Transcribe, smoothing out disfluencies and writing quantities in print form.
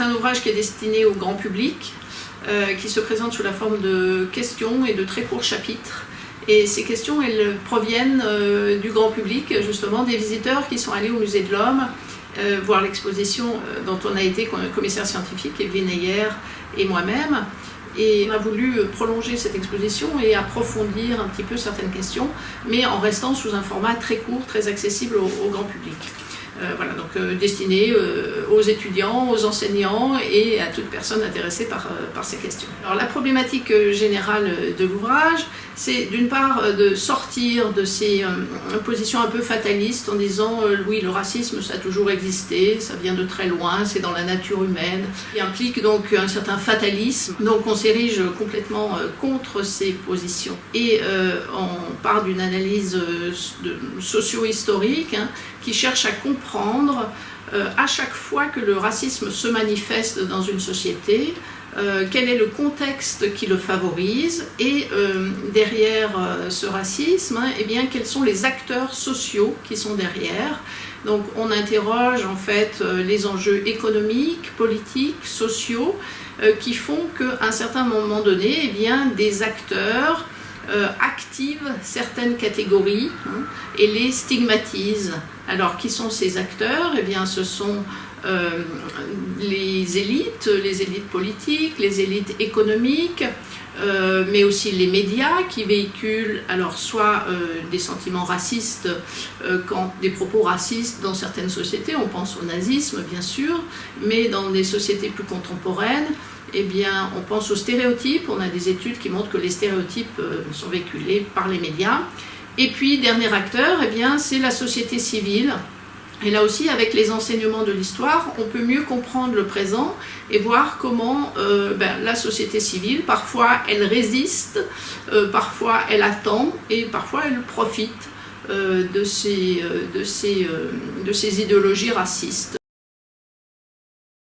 un ouvrage qui est destiné au grand public, qui se présente sous la forme de questions et de très courts chapitres. Et ces questions, elles proviennent du grand public, justement, des visiteurs qui sont allés au Musée de l'Homme, voir l'exposition dont on a été commissaire scientifique, Evelyne Heyer et moi-même. Et on a voulu prolonger cette exposition et approfondir un petit peu certaines questions, mais en restant sous un format très court, très accessible au grand public. Voilà, donc destiné aux étudiants, aux enseignants et à toute personne intéressée par ces questions. Alors la problématique générale de l'ouvrage, c'est d'une part de sortir de ces positions un peu fatalistes en disant oui, le racisme ça a toujours existé, ça vient de très loin, c'est dans la nature humaine, qui implique donc un certain fatalisme. Donc on s'érige complètement contre ces positions. Et on part d'une analyse socio-historique qui cherche à comprendre à chaque fois que le racisme se manifeste dans une société, quel est le contexte qui le favorise et derrière ce racisme, eh bien, quels sont les acteurs sociaux qui sont derrière. Donc on interroge en fait les enjeux économiques, politiques, sociaux qui font qu'à un certain moment donné, eh bien, des acteurs activent certaines catégories et les stigmatisent. Alors, qui sont ces acteurs? Eh bien, ce sont les élites politiques, les élites économiques, mais aussi les médias qui véhiculent alors soit des sentiments racistes, des propos racistes dans certaines sociétés, on pense au nazisme bien sûr, mais dans des sociétés plus contemporaines, eh bien, on pense aux stéréotypes. On a des études qui montrent que les stéréotypes sont véhiculés par les médias. Et puis, dernier acteur, eh bien, c'est la société civile. Et là aussi, avec les enseignements de l'histoire, on peut mieux comprendre le présent et voir comment la société civile, parfois, elle résiste, parfois, elle attend et parfois, elle profite de ces idéologies racistes.